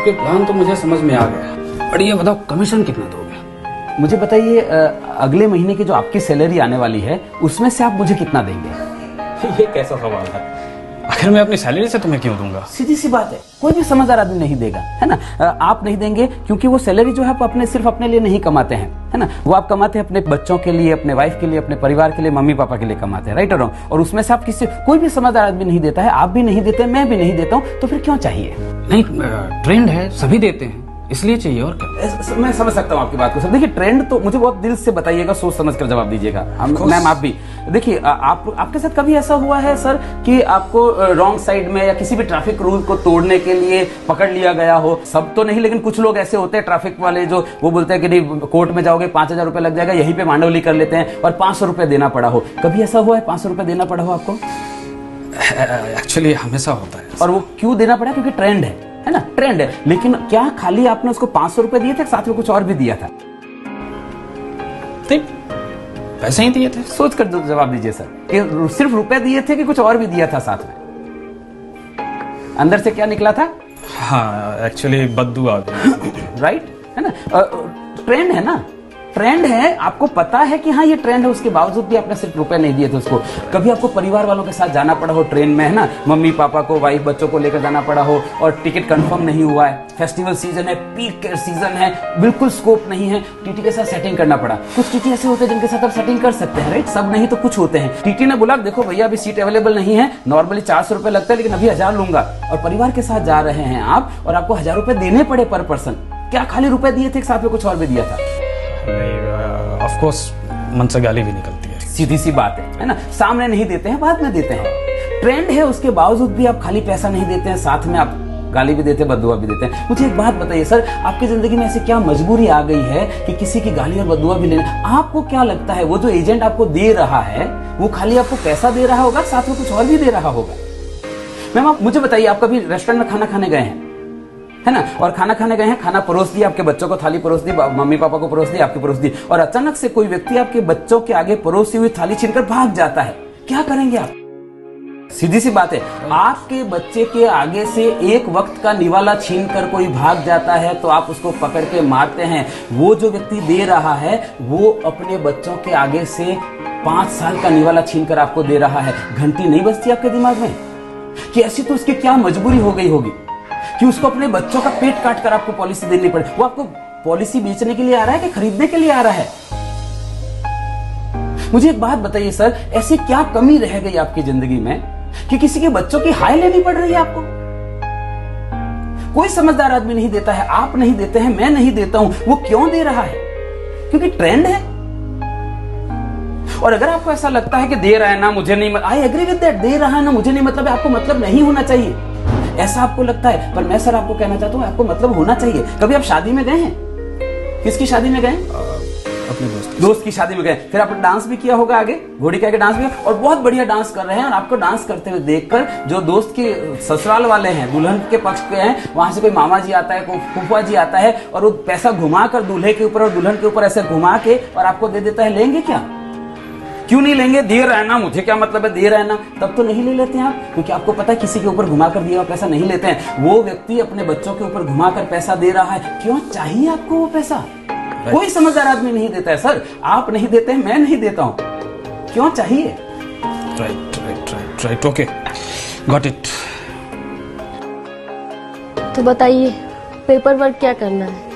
आपके प्लान तो मुझे समझ में आ गया, पर ये बताओ कमीशन कितना दोगे? मुझे बताइए, अगले महीने की जो आपकी सैलरी आने वाली है उसमें से आप मुझे कितना देंगे? ये कैसा सवाल है? आखिर मैं अपनी सैलरी से तुम्हें क्यों दूंगा? सीधी सी बात है, कोई भी समझदार आदमी नहीं देगा, है ना। आप नहीं देंगे क्योंकि वो सैलरी जो है आप अपने सिर्फ अपने लिए नहीं कमाते हैं, है ना। वो आप कमाते हैं अपने बच्चों के लिए, अपने वाइफ के लिए, अपने परिवार के लिए, मम्मी पापा के लिए कमाते हैं, राइट और रॉन्ग। और उसमें से आप किसी कोई भी समझदार आदमी नहीं देता है, आप भी नहीं देते, मैं भी नहीं देता हूँ, तो फिर क्यों चाहिए? नहीं, ट्रेंड है, सभी देते हैं, इसलिए चाहिए। और क्या? मैं समझ सकता हूँ आपकी बात को सर। देखिए, ट्रेंड तो मुझे बहुत दिल से बताइएगा, सोच समझ कर जवाब दीजिएगा। मैम आप भी देखिए, आपके साथ कभी ऐसा हुआ है सर कि आपको रॉन्ग साइड में या किसी भी ट्रैफिक रूल को तोड़ने के लिए पकड़ लिया गया हो? सब तो नहीं, लेकिन कुछ लोग ऐसे होते हैं ट्रैफिक वाले जो वो बोलते हैं कि नहीं कोर्ट में जाओगे 5,000 रुपए लग जाएगा, यहीं पे मांडवली कर लेते हैं और 500 रुपए देना पड़ा हो। कभी ऐसा हुआ है 500 रुपए देना पड़ा हो आपको? एक्चुअली हमेशा होता है। और वो क्यों देना पड़ा? क्योंकि ट्रेंड है ना, ट्रेंड है। लेकिन क्या खाली आपने उसको 500 रुपए दिए थे, साथ में कुछ और भी दिया था? पैसे ही दिए थे। सोच कर जवाब दीजिए सर, कि सिर्फ रुपए दिए थे कि कुछ और भी दिया था साथ में? अंदर से क्या निकला था? हाँ, एक्चुअली बद्दू आ गई। राइट, है ना। ट्रेंड है ना, ट्रेंड है, आपको पता है कि हाँ ये ट्रेंड है, उसके बावजूद भी आपने सिर्फ रुपए नहीं दिए थे उसको। कभी आपको परिवार वालों के साथ जाना पड़ा हो ट्रेन में, है ना, मम्मी पापा को, वाइफ बच्चों को लेकर जाना पड़ा हो और टिकट कंफर्म नहीं हुआ है, फेस्टिवल सीजन है, पीक सीजन है, बिल्कुल स्कोप नहीं है, टीटी के साथ सेटिंग करना पड़ा। कुछ टीटी ऐसे होते हैं जिनके साथ आप सेटिंग कर सकते हैं, राइट, सब नहीं तो कुछ होते हैं। टीटी ने बोला देखो भैया अभी सीट अवेलेबल नहीं है, नॉर्मली 400 रुपए लगता है लेकिन अभी 1000 लूंगा, और परिवार के साथ जा रहे हैं आप और आपको 1000 रुपए देने पड़े पर पर्सन। क्या खाली रुपए दिए थे, साथ में कुछ और भी दिया था? ऑफ कोर्स मन से गाली भी निकलती है। सीधी सी बात है ना। सामने नहीं देते हैं, बाद में देते हैं। ट्रेंड है, उसके बावजूद भी आप खाली पैसा नहीं देते हैं, साथ में आप गाली भी देते हैं, बद्दुआ भी देते हैं। मुझे एक बात बताइए सर, आपकी जिंदगी में ऐसी क्या मजबूरी आ गई है कि किसी की गाली और बद्दुआ भी लेना? आपको क्या लगता है वो जो एजेंट आपको दे रहा है वो खाली आपको पैसा दे रहा होगा, साथ में कुछ और भी दे रहा होगा? मैम आप मुझे बताइए, आप कभी रेस्टोरेंट में खाना खाने गए हैं, है ना, और खाना खाने गए हैं, खाना परोस दिया, आपके बच्चों को थाली परोस दी, मम्मी पापा को परोस दी, आपकी परोस दी, और अचानक से कोई व्यक्ति आपके बच्चों के आगे परोसी हुई थाली छीनकर भाग जाता है, क्या करेंगे आप? सीधी सी बात है, आपके बच्चे के आगे से एक वक्त का निवाला छीनकर कोई भाग जाता है तो आप उसको पकड़ के मारते हैं। वो जो व्यक्ति दे रहा है वो अपने बच्चों के आगे से 5 साल का निवाला छीनकर आपको दे रहा है। घंटी नहीं बजती आपके दिमाग में कि ऐसी तो उसकी क्या मजबूरी हो गई होगी कि उसको अपने बच्चों का पेट काट कर आपको पॉलिसी देनी पड़े? वो आपको पॉलिसी बेचने के लिए आ रहा है कि खरीदने के लिए आ रहा है? मुझे एक बात बताइए सर, ऐसी क्या कमी रह गई आपकी जिंदगी में कि किसी के बच्चों की हाय लेनी पड़ रही है आपको? कोई समझदार आदमी नहीं देता है, आप नहीं देते हैं, मैं नहीं देता हूं। वो क्यों दे रहा है? क्योंकि ट्रेंड है। और अगर आपको ऐसा लगता है कि दे रहा है ना मुझे नहीं, आई एग्री विद दैट, दे रहा है ना मुझे नहीं मतलब है, आपको मतलब नहीं होना चाहिए, ऐसा आपको लगता है। पर मैं सर आपको कहना चाहता हूं आपको मतलब होना चाहिए। कभी आप शादी में गए हैं? किसकी शादी में गए? अपने दोस्त की शादी में गए, फिर आपने डांस भी किया होगा, आगे घोड़ी के आगे डांस भी, और बहुत बढ़िया डांस कर रहे हैं, और आपको डांस करते हुए देखकर जो दोस्त के ससुराल वाले हैं, दुल्हन के पक्ष के हैं, वहां से कोई मामा जी आता है, कोई फूफा जी आता है, और वो पैसा घुमाकर दूल्हे के ऊपर और दुल्हन के ऊपर ऐसे घुमा के और आपको दे देता है, लेंगे क्या? क्यों नहीं लेंगे? दे रहा है ना, मुझे क्या मतलब है, दे रहा है ना, तब तो नहीं ले लेते हैं आप, क्योंकि आपको पता है किसी के ऊपर घुमाकर दिया हुआ पैसा नहीं लेते हैं। वो व्यक्ति अपने बच्चों के ऊपर घुमाकर पैसा दे रहा है, क्यों चाहिए आपको वो पैसा? कोई समझदार आदमी नहीं देता है सर, आप नहीं देते हैं, मैं नहीं देता हूं, क्यों चाहिए? Right, okay, got it. तो बताइए पेपर वर्क क्या करना है?